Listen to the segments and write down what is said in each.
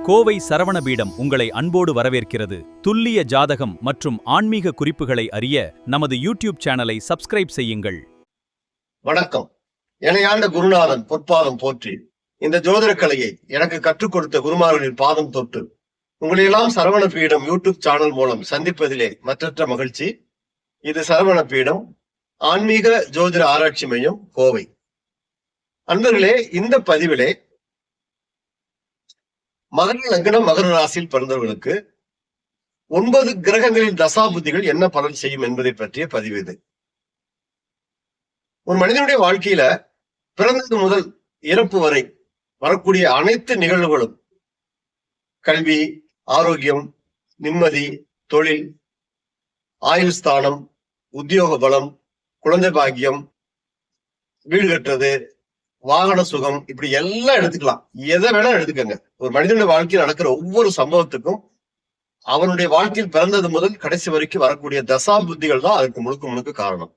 கோவை சரவணபீடம் உங்களை அன்போடு வரவேற்கிறது. துல்லிய ஜாதகம் மற்றும் ஆன்மீக குறிப்புகளை அறிய நமது யூடியூப் சேனலை சப்ஸ்கிரைப் செய்யுங்கள். வணக்கம். இணையாண்ட குருநாதன் பொற்பாதம் போற்றி இந்த ஜோதிட கலையை எனக்கு கற்றுக் கொடுத்த குருமார்களின் பாதம் தொட்டு உங்களையெல்லாம் சரவணபீடம் யூடியூப் சேனல் மூலம் சந்திப்பதிலே மற்றற்ற மகிழ்ச்சி. இது சரவணபீடம் ஆன்மீக ஜோதிட ஆராய்ச்சி மையம், கோவை. அன்பர்களே, இந்த பதிவிலே மகர லக்னம் மகர ராசியில் பிறந்தவர்களுக்கு 9 கிரகங்களின் தசாபுத்திகள் என்ன பலன் செய்யும் என்பதை பற்றிய பதிவு இது. ஒரு மனிதனுடைய வாழ்க்கையில பிறந்தது முதல் இறப்பு வரை வரக்கூடிய அனைத்து நிகழ்வுகளும் கல்வி, ஆரோக்கியம், நிம்மதி, தொழில், ஆயுள் ஸ்தானம், உத்தியோக பலம், குழந்தை பாக்கியம், வீடு கட்டுறது, வாகன சுகம், இப்படி எல்லாம் எடுத்துக்கலாம். எதை வேணா எடுத்துக்கங்க. ஒரு மனிதனுடைய வாழ்க்கையில் நடக்கிற ஒவ்வொரு சம்பவத்துக்கும் அவனுடைய வாழ்க்கையில் பிறந்தது முதல் கடைசி வரைக்கும் வரக்கூடிய தசா புத்திகள் தான் அதுக்கு முழுக்க முழுக்க காரணம்.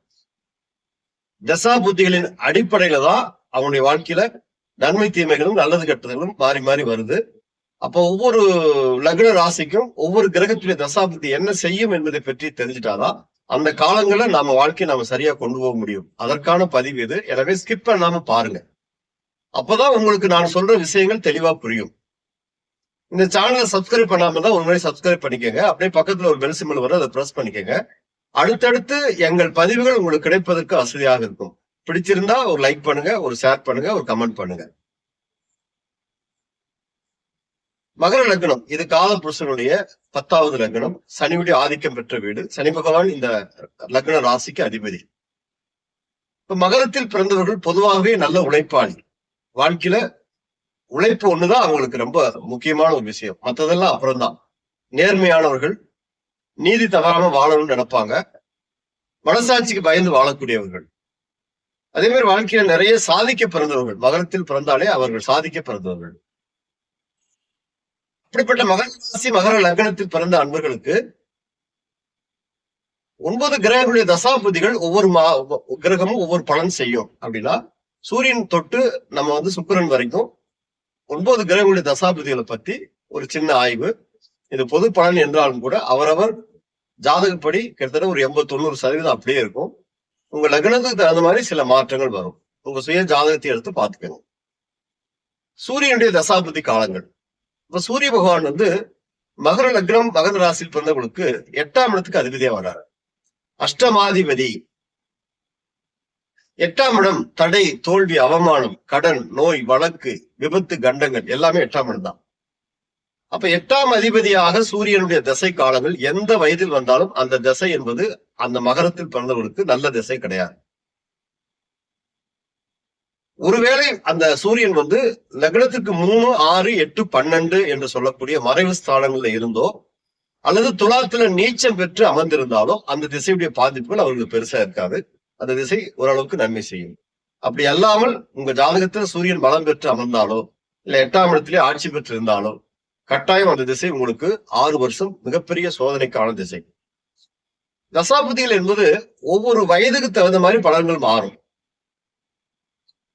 தசா புத்திகளின் அடிப்படையில தான் அவனுடைய வாழ்க்கையில நன்மை தீமைகளும் நல்லது கெட்டதுகளும் மாறி மாறி வருது. அப்போ ஒவ்வொரு லக்ன ராசிக்கும் ஒவ்வொரு கிரகத்துடைய தசா புத்தி என்ன செய்யும் என்பதை பற்றி தெரிஞ்சுட்டாதான் அந்த காலங்களில் நாம வாழ்க்கையை நாம சரியா கொண்டு போக முடியும். அதற்கான பதிவு இது. எனவே ஸ்கிப் பண்ணாம பாருங்க. அப்பதான் உங்களுக்கு நான் சொல்ற விஷயங்கள் தெளிவா புரியும். இந்த சேனலை சப்ஸ்கிரைப் பண்ணாம தான் ஒரு முறை சப்ஸ்கிரைப் பண்ணிக்கோங்க. அப்படியே பக்கத்துல ஒரு பெல் சிம்பல் வரும், அதை பிரஸ் பண்ணிக்கோங்க. அடுத்தடுத்து எங்கள் பதிவுகள் உங்களுக்கு கிடைப்பதற்கு வசதியாக இருக்கும். பிடிச்சிருந்தா ஒரு லைக் பண்ணுங்க, ஒரு ஷேர் பண்ணுங்க, ஒரு கமெண்ட் பண்ணுங்க. மகர லக்னம், இது கால புருஷனுடைய 10வது லக்னம், சனியுடைய ஆதிக்கம் பெற்ற வீடு. சனி பகவான் இந்த லக்ன ராசிக்கு அதிபதி. இப்ப மகரத்தில் பிறந்தவர்கள் பொதுவாகவே நல்ல உழைப்பாளி. வாழ்க்கையில உழைப்பு ஒண்ணுதான் அவங்களுக்கு ரொம்ப முக்கியமான ஒரு விஷயம். மற்றதெல்லாம் அப்புறம்தான். நேர்மையானவர்கள், நீதி தவறாம வாழணும்னு நினைப்பாங்க, மனசாட்சிக்கு பயந்து வாழக்கூடியவர்கள். அதே மாதிரி வாழ்க்கையில நிறைய சாதிக்க பிறந்தவர்கள். மகரத்தில் பிறந்தாலே அவர்கள் சாதிக்க பிறந்தவர்கள். அப்படிப்பட்ட மகர ராசி மகர லக்னத்தில் பிறந்த அன்பர்களுக்கு 9 கிரகங்களுடைய தசாபுதிகள் ஒவ்வொரு கிரகமும் ஒவ்வொரு பலன் செய்யும். அப்படின்னா சூரியன் தொட்டு நம்ம சுக்கிரன் வரைக்கும் 9 கிரகங்களுடைய தசாபுதிகளை பத்தி ஒரு சின்ன ஆய்வு. இது பொது பலன் என்றாலும் கூட அவரவர் ஜாதகப்படி கிட்டத்தட்ட ஒரு 80-90% அப்படியே இருக்கும். உங்க லக்னத்துக்கு தகுந்த மாதிரி சில மாற்றங்கள் வரும். உங்க சுய ஜாதகத்தை எடுத்து பார்த்துக்கணும். சூரியனுடைய தசாபுதி காலங்கள். இப்ப சூரிய பகவான் மகர லக்னம் மகர ராசியில் பிறந்தவங்களுக்கு 8ஆம் இடத்துக்கு அதிபதியா வர்றாரு. அஷ்டமாதிபதி. 8ஆம் இடம் தடை, தோல்வி, அவமானம், கடன், நோய், வழக்கு, விபத்து, கண்டங்கள் எல்லாமே 8ஆம் இடம் தான். அப்ப 8ஆம் அதிபதியாக சூரியனுடைய திசை காலங்கள் எந்த வயதில் வந்தாலும் அந்த திசை என்பது அந்த மகரத்தில் பிறந்தவர்களுக்கு நல்ல திசை கிடையாது. ஒருவேளை அந்த சூரியன் லக்னத்துக்கு 3, 6, 8, 12 என்று சொல்லக்கூடிய மறைவு ஸ்தானங்கள்ல இருந்தோ அல்லது துலாத்துல நீச்சம் பெற்று அமர்ந்திருந்தாலோ அந்த திசையுடைய பாதிப்புகள் அவர்களுக்கு பெருசா இருக்காது. அந்த திசை ஓரளவுக்கு நன்மை செய்யும். அப்படி அல்லாமல் உங்க ஜாதகத்துல சூரியன் பலம் பெற்று அமர்ந்தாலோ இல்ல 8ஆம் இடத்திலே ஆட்சி பெற்று இருந்தாலோ கட்டாயம் அந்த திசை உங்களுக்கு 6 வருஷம் மிகப்பெரிய சோதனைக்கான திசை. தசாபுதிகள் என்பது ஒவ்வொரு வயதுக்கு தகுந்த மாதிரி பலன்கள் மாறும்.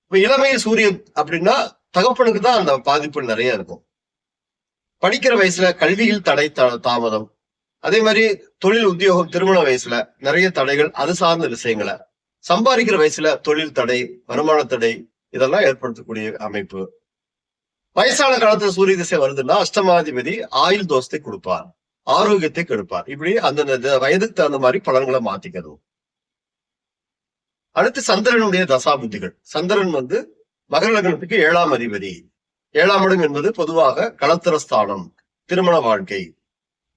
இப்ப இளமை சூரியன் அப்படின்னா தகப்பனுக்கு தான் அந்த பாதிப்பு நிறைய இருக்கும். படிக்கிற வயசுல கல்வியில் தடை, தாமதம். அதே மாதிரி தொழில், உத்தியோகம், திருமண வயசுல நிறைய தடைகள், அது சார்ந்த விஷயங்களை. சம்பாதிக்கிற வயசுல தொழில் தடை, வருமான தடை, இதெல்லாம் ஏற்படுத்தக்கூடிய அமைப்பு. வயசான காலத்துல சூரிய திசை வருதுன்னா அஷ்டமாதிபதி ஆயுள் தோஷத்தை கொடுப்பார், ஆரோக்கியத்தை கெடுப்பார். இப்படி அந்த வயதுக்கு தகுந்த மாதிரி பலன்களை மாத்திக்கணும். அடுத்து சந்திரனுடைய தசாபுத்திகள். சந்திரன் மகர லக்னத்துக்கு 7ஆம் அதிபதி. 7ஆம் இடம் என்பது பொதுவாக களத்திர ஸ்தானம், திருமண வாழ்க்கை,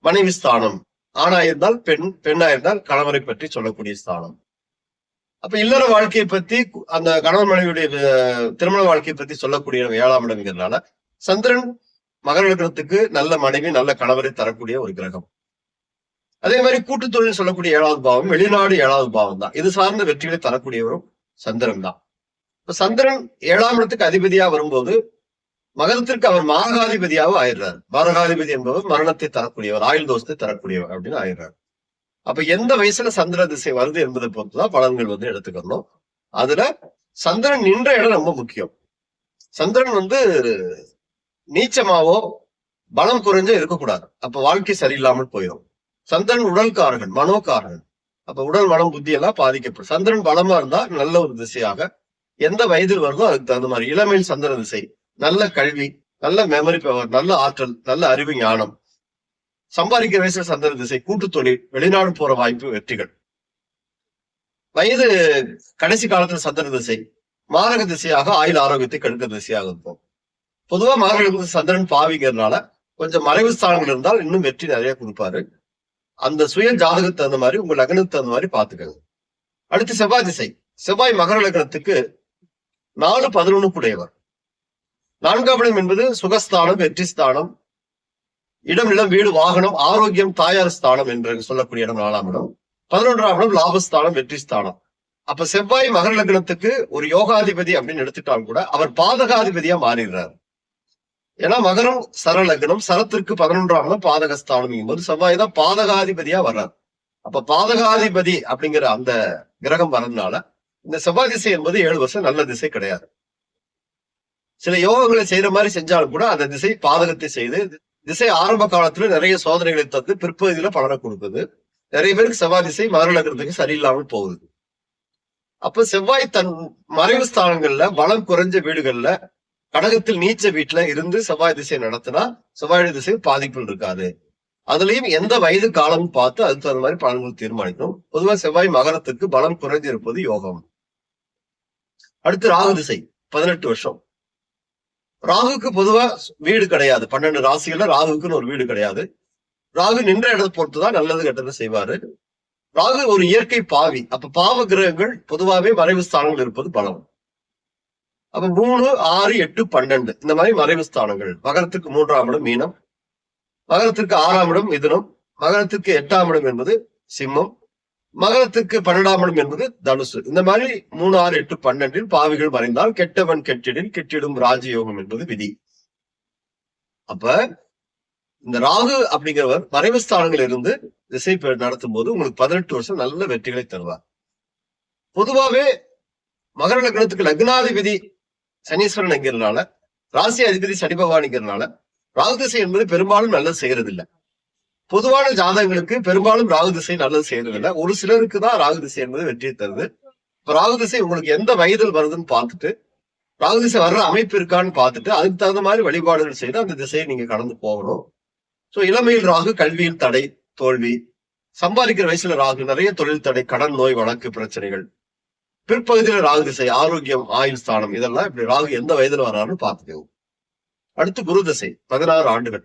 மனைவி ஸ்தானம். ஆணா இருந்தால் பெண், பெண்ணா இருந்தால் கணவரை பற்றி சொல்லக்கூடிய ஸ்தானம். அப்ப இல்லற வாழ்க்கையை பத்தி, அந்த கணவன் மனைவியுடைய திருமண வாழ்க்கையை பத்தி சொல்லக்கூடிய 7ஆம் இடம்ங்கிறதுனால சந்திரன் மகர லக்னத்துக்கு நல்ல மனைவி, நல்ல கணவரை தரக்கூடிய ஒரு கிரகம். அதே மாதிரி கூட்டு தொழில் சொல்லக்கூடிய 7வது பாவம், வெளிநாடு 7வது பாவம் தான். இது சார்ந்த வெற்றிகளை தரக்கூடியவரும் சந்திரன் தான். இப்ப சந்திரன் 7ஆம் இடத்துக்கு அதிபதியா வரும்போது மகரத்திற்கு அவர் மாரகாதிபதியாகவும் ஆயிடுறாரு. மாரகாதிபதி என்பவர் மரணத்தை தரக்கூடியவர், ஆயுள் தோஷத்தை தரக்கூடியவர் அப்படின்னு ஆயிடுறாரு. அப்ப எந்த வயசுல சந்திர திசை வருது என்பதை பொறுத்துதான் பலன்கள் எடுத்துக்கணும். அதுல சந்திரன் நின்ற இடம் ரொம்ப முக்கியம். சந்திரன் நீச்சமாவோ பலம் குறைஞ்ச இருக்கக்கூடாது. அப்ப வாழ்க்கை சரியில்லாமல் போயிடும். சந்திரன் உடல்காரகன், மனோகாரகன். அப்ப உடல், மனம், புத்தி எல்லாம் பாதிக்கப்படும். சந்திரன் பலமா இருந்தா நல்ல ஒரு திசையாக எந்த வயதில் வருதோ அதுக்கு தகுந்த மாதிரி இளமையில் சந்திர திசை, நல்ல கல்வி, நல்ல மெமரி பவர், நல்ல ஆற்றல், நல்ல அறிவு, ஞானம். சம்பாதிக்கிற வயசுல சந்திர திசை, கூட்டு தொழில், வெளிநாடு போற வாய்ப்பு, வெற்றிகள். வயது கடைசி காலத்துல சந்திர திசை மாரக திசையாக ஆயுள் ஆரோக்கியத்தை கெடுக்கிற திசையாக இருக்கும். பொதுவா மாரக சந்திரன் பாவிங்கிறதுனால கொஞ்சம் மறைவு ஸ்தானங்கள் இருந்தால் இன்னும் வெற்றி நிறைய கொடுப்பாரு. அந்த சுய ஜாதகத்துக்கு தகுந்த மாதிரி உங்க லக்னத்துக்கு தகுந்த மாதிரி பாத்துக்கோங்க. அடுத்து செவ்வாய் திசை. செவ்வாய் மகர லக்னத்துக்கு 4-11 கூடையவர். 4ஆம் இடம் என்பது சுகஸ்தானம், வெற்றி ஸ்தானம், இடம், நிலம், வீடு, வாகனம், ஆரோக்கியம், தாயார் ஸ்தானம் என்று சொல்லக்கூடிய இடம் 4ஆம் இடம். 11ஆம் இடம் லாபஸ்தானம், வெற்றி ஸ்தானம். அப்ப செவ்வாய் மகர லக்னத்துக்கு ஒரு யோகாதிபதி அப்படின்னு எடுத்துட்டாலும் கூட அவர் பாதகாதிபதியா மாறிடுறாரு. ஏன்னா மகரம் சர லக்னம், சரத்திற்கு 11ஆம் இடம் பாதகஸ்தானம் போது செவ்வாய் தான் பாதகாதிபதியா வர்றாரு. அப்ப பாதகாதிபதி அப்படிங்கிற அந்த கிரகம் வர்றதுனால இந்த செவ்வாய் திசை என்பது 7 வருஷம் நல்ல திசை கிடையாது. சில யோகங்களை செய்யற மாதிரி செஞ்சாலும் கூட அந்த திசை பாதகத்தை செய்து திசை ஆரம்ப காலத்துல நிறைய சோதனைகளை தந்து பிற்பகுதியில பலனை கொடுக்குது. நிறைய பேருக்கு செவ்வாய் திசை மகர லக்னத்துக்கு சரியில்லாமல் போகுது. அப்ப செவ்வாய் தன் மறைவு ஸ்தானங்கள்ல பலம் குறைஞ்ச வீடுகள்ல கடகத்தில் நீச்ச வீட்டுல இருந்து செவ்வாய் திசை நடத்தினா செவ்வாய் திசை பாதிப்புகள் இருக்காது. அதுலயும் எந்த வயது காலம் பார்த்து அதுக்கு தகுந்த மாதிரி பலன்கள் தீர்மானிக்கணும். பொதுவா செவ்வாய் மகரத்துக்கு பலம் குறைஞ்சிருப்பது யோகம். அடுத்து ராகு திசை 18 வருஷம். ராகுக்கு பொதுவா வீடு கிடையாது. 12 ராசிகள்ல ராகுக்குன்னு ஒரு வீடு கிடையாது. ராகு நின்ற இடத்தை பொறுத்துதான் நல்லது கெட்டது செய்வாரு. ராகு ஒரு இயற்கை பாவி. அப்ப பாவ கிரகங்கள் பொதுவாகவே மறைவு ஸ்தானங்கள் இருப்பது பலம். அப்ப 3, 6, 8, 12 இந்த மாதிரி மறைவு ஸ்தானங்கள். மகரத்துக்கு 3ஆம் இடம் மீனம், மகரத்திற்கு 6ஆம் இடம் மிதுனம், மகரத்திற்கு 8ஆம் இடம் என்பது சிம்மம், மகரத்துக்கு 12ஆம் இடம் என்பது தனுசு. இந்த மாதிரி 3, 6, 8, 12 பாவிகள் மறைந்தால் கெட்டவன் கெட்டிடில் கெட்டிடும் ராஜயோகம் என்பது விதி. அப்ப இந்த ராகு அப்படிங்கிறவர் மறைவு ஸ்தானங்கள் இருந்து திசை நடத்தும் போது உங்களுக்கு 18 வருஷம் நல்ல வெற்றிகளை தருவார். பொதுவாவே மகர லக்னத்துக்கு லக்னாதிபதி சனீஸ்வரன் என்கிறதுனால, ராசி அதிபதி சனி பகவான்ங்கிறதுனால ராகு திசை என்பது பெரும்பாலும் நல்லது செய்யறது இல்லை. பொதுவான ஜாதகங்களுக்கு பெரும்பாலும் ராகு திசை நல்லது செய்யறது இல்லை. ஒரு சிலருக்கு தான் ராகு திசை என்பது வெற்றியை தருது. இப்ப ராகு திசை உங்களுக்கு எந்த வயதில் வருதுன்னு பார்த்துட்டு, ராகு திசை வர்ற அமைப்பு இருக்கான்னு பார்த்துட்டு அதுக்கு தகுந்த மாதிரி வழிபாடுகள் செய்து அந்த திசையை நீங்க கடந்து போகணும். சோ இளமையில் ராகு கல்வியில் தடை, தோல்வி, சம்பாதிக்கிற வயசுல ராகு நிறைய தொழில் தடை, கடன், நோய், வழக்கு பிரச்சனைகள். பிற்பகுதியில ராகு திசை ஆரோக்கியம், ஆயுள் ஸ்தானம், இதெல்லாம் இப்படி ராகு எந்த வயதுல வர்றாருன்னு பார்த்துக்கோங்க. அடுத்து குரு திசை 16 ஆண்டுகள்.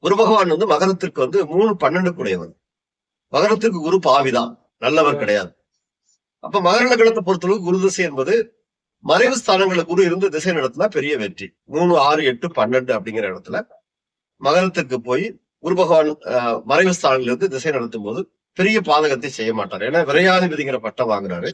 குரு பகவான் மகரத்திற்கு 3-12 கூடையவர். மகரத்திற்கு குரு பாவிதான், நல்லவர் கிடையாது. அப்ப மகர லக்னத்தை பொறுத்தளவு குரு திசை என்பது மறைவு ஸ்தானங்களை குரு இருந்து திசை நடத்தினா பெரிய வெற்றி. 3, 6, 8, 12 அப்படிங்கிற இடத்துல மகரத்திற்கு போய் குரு பகவான் மறைவு ஸ்தானங்கள் இருந்து திசை நடத்தும் போது பெரிய பாதகத்தை செய்ய மாட்டார். ஏன்னா விரையாதிபதிங்கிற பட்டம் வாங்குறாரு.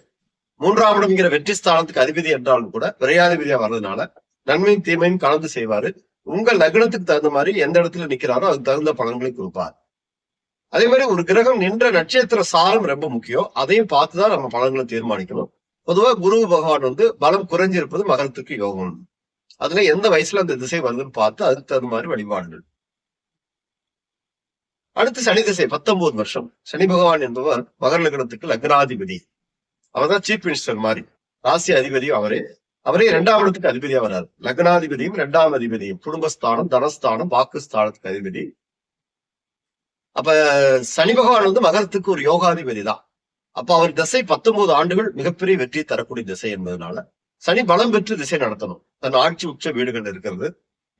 3ஆம் இடம்ங்கிற வெற்றி ஸ்தானத்துக்கு அதிபதி என்றாலும் கூட விரையாதிபதியா வர்றதுனால நன்மையும் தீமையும் கலந்து செய்வாரு. உங்க லக்னத்துக்கு தகுந்த மாதிரி எந்த இடத்துல நிக்கிறாரோ அதுக்கு தகுந்த பலன்களை கொடுப்பார். அதே மாதிரி ஒரு கிரகம் நின்ற நட்சத்திர சாரம் ரொம்ப முக்கியம். அதையும் பார்த்துதான் நம்ம பலன்களை தீர்மானிக்கணும். பொதுவா குரு பகவான் பலம் குறைஞ்சிருப்பது மகரத்துக்கு யோகம். அதுல எந்த வயசுல அந்த திசை வருதுன்னு பார்த்து அதுக்கு தகுந்த மாதிரி வழிபாடுகள். அடுத்து சனி திசை 19 வருஷம். சனி பகவான் என்பவர் மகர லக்னத்துக்கு லக்னாதிபதி. அவர்தான் சீஃப் மினிஸ்டர் மாதிரி, ராசி அதிபதியும் அவரே. 2ஆம் இடத்துக்கு அதிபதியா வர்றாரு. லக்னாதிபதியும் 2ஆம் அதிபதியும் குடும்பஸ்தானம், தனஸ்தானம், வாக்குஸ்தானத்துக்கு அதிபதி. அப்ப சனி பகவான் மகரத்துக்கு ஒரு யோகாதிபதி தான். அப்ப அவர் திசை 19 ஆண்டுகள் மிகப்பெரிய வெற்றி தரக்கூடிய திசை என்பதனால சனி பலம் பெற்று திசை நடத்தணும். தன் ஆட்சி உச்ச வீடுகள் இருக்கிறது,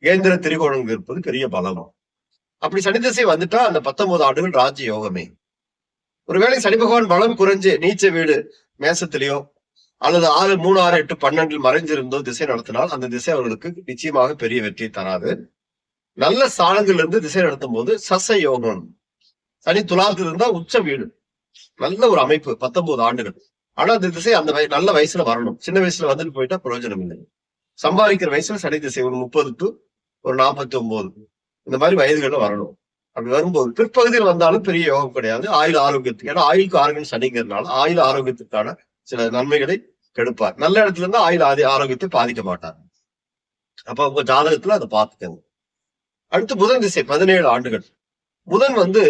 கேந்திர திரிகோணங்கள் இருப்பது பெரிய பலம். அப்படி சனி திசை வந்துட்டா அந்த 19 ஆண்டுகள் ராஜ்ய யோகமே. ஒருவேளை சனி பகவான் பலம் குறைஞ்சு நீச்ச வீடு மேசத்திலேயோ அல்லது 6, 3, 6, 8, 12 மறைஞ்சிருந்தோ திசை நடத்தினால் அந்த திசை அவர்களுக்கு நிச்சயமாக பெரிய வெற்றியை தராது. நல்ல ஸ்தானங்கள் இருந்து திசை நடத்தும் போது சச யோகம். சனி துலாத்தில் இருந்தா உச்ச வீடு, நல்ல ஒரு அமைப்பு 19 ஆண்டுகள். ஆனா அந்த திசை அந்த நல்ல வயசுல வரணும். சின்ன வயசுல வந்துட்டு போயிட்டா பிரயோஜனம் இல்லை. சம்பாதிக்கிற வயசுல சனி திசை ஒரு 30 to 49 இந்த மாதிரி வயதுகள்ல வரணும். அப்படி வரும்போது பிற்பகுதியில் வந்தாலும் பெரிய யோகம் கிடையாது. ஆயுள் ஆரோக்கியத்துக்கு, ஏன்னா ஆயுளுக்கு ஆரோக்கியம் சனிங்கிறதுனால ஆயுள் ஆரோக்கியத்துக்கான சில நன்மைகளை கெடுப்பார். நல்ல இடத்துல இருந்தா ஆயுள் ஆரோக்கியத்தை பாதிக்க மாட்டார். அப்ப உங்க ஜாதகத்துல அதை பார்த்துக்கங்க. அடுத்து புதன் திசை 17 ஆண்டுகள். புதன் வந்து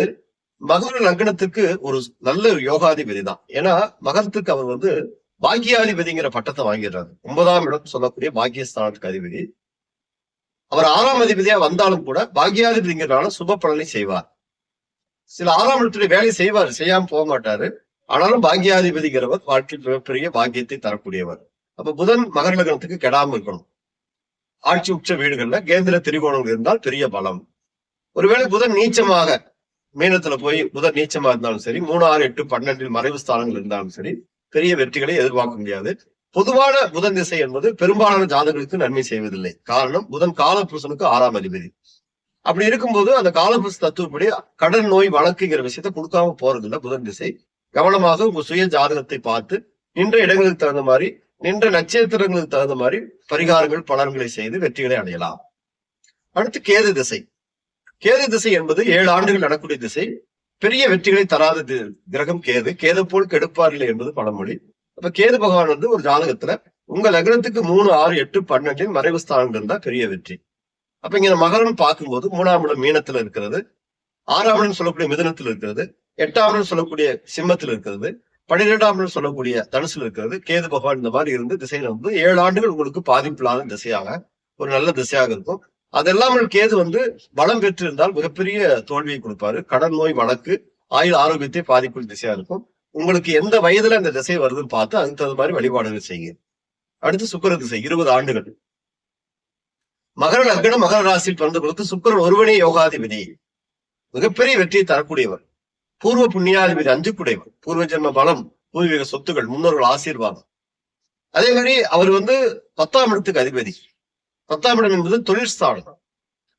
மகர லக்னத்துக்கு ஒரு நல்ல யோகாதிபதி தான். ஏன்னா மகரத்துக்கு அவர் வந்து பாக்கியாதிபதிங்கிற பட்டத்தை வாங்கிடுறாரு. 9ஆம் இடம் சொல்லக்கூடிய பாக்கியஸ்தானத்துக்கு அதிபதி. அவர் 6ஆம் அதிபதியா வந்தாலும் கூட பாக்கியாதிபதிங்கிறனால சுப பலனை செய்வார். சில 6ஆம் இடத்துல வேலை செய்வார், செய்யாம போக மாட்டாரு. ஆனாலும் பாக்கியாதிபதிங்கிறவர் வாழ்க்கையில் மிகப்பெரிய பாக்கியத்தை தரக்கூடியவர். அப்ப புதன் மகர லக்னத்துக்கு கெடாம இருக்கணும். ஆட்சி உச்ச வீடுகள்ல கேந்திர திரிகோணங்கள் இருந்தால் பெரிய பலம். ஒருவேளை புதன் நீச்சமாக மீனத்துல போய் புதன் நீச்சமா இருந்தாலும் சரி, 3, 6, 8, 12 மறைவு ஸ்தானங்கள் இருந்தாலும் சரி, பெரிய வெற்றிகளை எதிர்பார்க்க முடியாது. பொதுவான புதன் திசை என்பது பெரும்பாலான ஜாதகங்களுக்கு நன்மை செய்வதில்லை. காரணம், புதன் காலபுருஷனுக்கு 6ஆம் அதிபதி. அப்படி இருக்கும்போது அந்த காலபுருஷ தத்துவப்படி கடன் நோய் வழக்குங்கிற விஷயத்த கொடுக்காம போறதில்லை புதன் திசை. கவனமாக உங்க சுய ஜாதகத்தை பார்த்து நின்ற இடங்களுக்கு தகுந்த மாதிரி, நின்ற நட்சத்திரங்களுக்கு தகுந்த மாதிரி பரிகாரங்கள் பலன்களை செய்து வெற்றிகளை அடையலாம். அடுத்து கேது திசை. கேது திசை என்பது 7 ஆண்டுகள் நடக்கூடிய திசை. பெரிய வெற்றிகளை தராத கிரகம் கேது. கேது போல் கெடுப்பார் இல்லை என்பது பழமொழி. அப்ப கேது பகவான் வந்து ஒரு ஜாதகத்துல உங்க லக்னத்துக்கு 3, 6, 8, 12 மறைவு ஸ்தானங்கள் இருந்தா பெரிய வெற்றி. அப்ப இங்க மகரம் பார்க்கும்போது 3ஆம் இடம் மீனத்துல இருக்கிறது, 6ஆம் இடம் சொல்லக்கூடிய மிதுனத்தில் இருக்கிறது, 8ஆம் இடம் சொல்லக்கூடிய சிம்மத்தில் இருக்கிறது, 12ஆம் இடம் சொல்லக்கூடிய தனுசுல இருக்கிறது. கேது பகவான் இந்த மாதிரி இருந்து திசையில வந்து 7 ஆண்டுகள் உங்களுக்கு பாதிப்பில்லாத திசையாக ஒரு நல்ல திசையாக இருக்கும். அதெல்லாம் கேது வந்து பலம் பெற்று இருந்தால் மிகப்பெரிய தோல்வியை கொடுப்பாரு. கடன் நோய் வழக்கு, ஆயுள் ஆரோக்கியத்தை பாதிக்கும் திசையா இருக்கும். உங்களுக்கு எந்த வயதுல அந்த திசை வருதுன்னு பார்த்து அதுக்கு தகுந்த மாதிரி வழிபாடுகள் செய்யுங்க. அடுத்து சுக்கிர திசை 20 ஆண்டுகள். மகர லக்னம் மகர ராசியில் பிறந்தவர்களுக்கு சுக்கிரன் ஒருவனே யோகாதிபதி. மிகப்பெரிய வெற்றியை தரக்கூடியவர். பூர்வ புண்ணியாதிபதி 5 கூடையவர். பூர்வ ஜென்ம பலம், பூர்வீக சொத்துகள், முன்னோர்கள் ஆசீர்வாதம். அதே மாதிரி அவர் வந்து 10ஆம் இடத்துக்கு அதிபதி. 10ஆம் இடம் என்பது தொழில் ஸ்தானம்.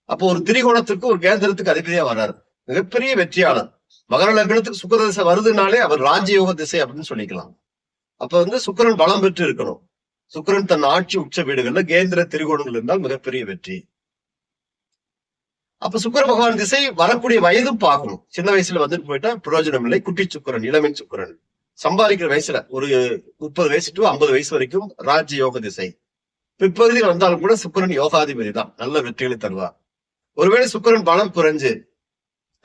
அப்போ ஒரு திரிகோணத்திற்கு ஒரு கேந்திரத்துக்கு அதிபதியா வர்றாரு. மிகப்பெரிய வெற்றியாளர். மகர லக்னத்துக்கு சுக்கிர திசை வருதுனாலே அவர் ராஜயோக திசை அப்படின்னு சொல்லிக்கலாம். அப்ப வந்து சுக்கிரன் பலம் பெற்று இருக்கணும். சுக்கிரன் தன் ஆட்சி உச்ச வீடுகள்ல கேந்திர திரிகோணங்கள் இருந்தால் மிகப்பெரிய வெற்றி. அப்ப சுக்கிர பகவான் திசை வரக்கூடிய வயதும் பார்க்கணும். சின்ன வயசுல வந்துட்டு போயிட்டா பிரயோஜனம் இல்லை. குட்டி சுக்கிரன், இளமை சுக்கிரன். சம்பாதிக்கிற வயசுல ஒரு 30 வயசு டு 50 வயசு வரைக்கும் ராஜ்ய யோக திசை. பிற்பகுதியில் வந்தாலும் கூட சுக்கிரன் யோகாதிபதி தான், நல்ல வெற்றிகளை தருவார். ஒருவேளை சுக்கிரன் பலம் குறைஞ்சு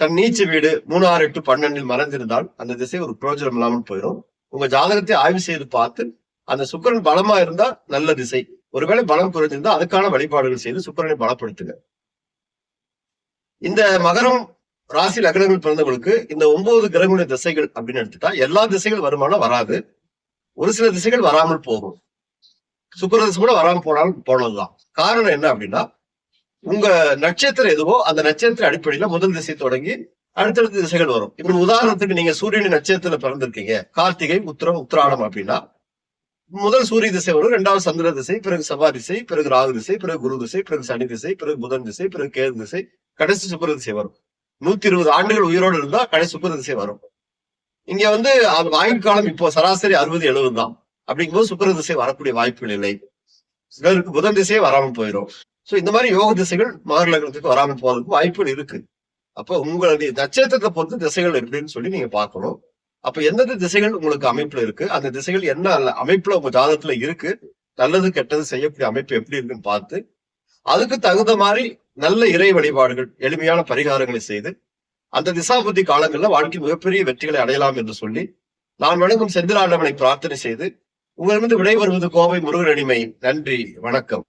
தன் நீச்ச வீடு 3, 6, 8, 12 மறைந்திருந்தால் அந்த திசை ஒரு பிரயோஜனம் இல்லாமல் போயிடும். உங்க ஜாதகத்தை ஆய்வு செய்து பார்த்து அந்த சுக்கிரன் பலமா இருந்தா நல்ல திசை. ஒருவேளை பலம் குறைஞ்சிருந்தா அதுக்கான வழிபாடுகள் செய்து சுக்கிரனை பலப்படுத்துங்க. இந்த மகரம் ராசி லக்னங்கள் பிறந்தவர்களுக்கு இந்த 9 கிரகங்களுடைய திசைகள் அப்படின்னு எடுத்துட்டா எல்லா திசைகள் வருமானம் வராது. ஒரு சில திசைகள் வராமல் போகும். சுக்கிர திசை கூட வராமல் போனாலும் போனதுதான். காரணம் என்ன அப்படின்னா, உங்க நட்சத்திரம் எதுவோ அந்த நட்சத்திர அடிப்படையில முதல் திசை தொடங்கி அடுத்தடுத்த திசைகள் வரும். இப்படி உதாரணத்துக்கு நீங்க சூரியனின் நட்சத்திரத்துல பிறந்திருக்கீங்க, கார்த்திகை, உத்திரம், உத்திராடம் அப்படின்னா முதல் சூரிய திசை வரும், 2வது சந்திர திசை, பிறகு செவ்வாய் திசை, பிறகு ராகு திசை, பிறகு குரு திசை, பிறகு சனி திசை, பிறகு புதன் திசை, பிறகு கேது திசை, கடைசி சுக்கிர திசை வரும். 120 ஆண்டுகள் உயிரோடு இருந்தா கடைசி சுக்கிர திசை வரும். இங்க வந்து ஆயுட்காலம் இப்போ சராசரி 60-70 தான். அப்படிங்கும்போது சுக்கிர திசை வரக்கூடிய வாய்ப்புகள் இல்லை. சிலருக்கு புதன் திசையே வராமல் போயிடும். சோ இந்த மாதிரி யோக திசைகள் மகர லக்னத்துக்கு வராமல் போறதுக்கு வாய்ப்புகள் இருக்கு. அப்ப உங்களுடைய நட்சத்திரத்தை பொறுத்து திசைகள் எப்படின்னு சொல்லி நீங்க பார்க்கணும். அப்ப எந்தெந்த திசைகள் உங்களுக்கு அமைப்புல இருக்கு, அந்த திசைகள் என்ன அமைப்புல உங்க ஜாதகத்துல இருக்கு, நல்லது கெட்டது செய்யக்கூடிய அமைப்பு எப்படி இருக்குன்னு பார்த்து அதுக்கு தகுந்த மாதிரி நல்ல இறை வழிபாடுகள், எளிமையான பரிகாரங்களை செய்து அந்த திசாபுத்தி காலங்கள்ல வாழ்க்கை மிகப்பெரிய வெற்றிகளை அடையலாம் என்று சொல்லி நான் வணங்கும் செந்தில் ஆண்டவனை பிரார்த்தனை செய்து உங்களிடமிருந்து விடைபெறுவது கோவை முருகன் அடிமை. நன்றி, வணக்கம்.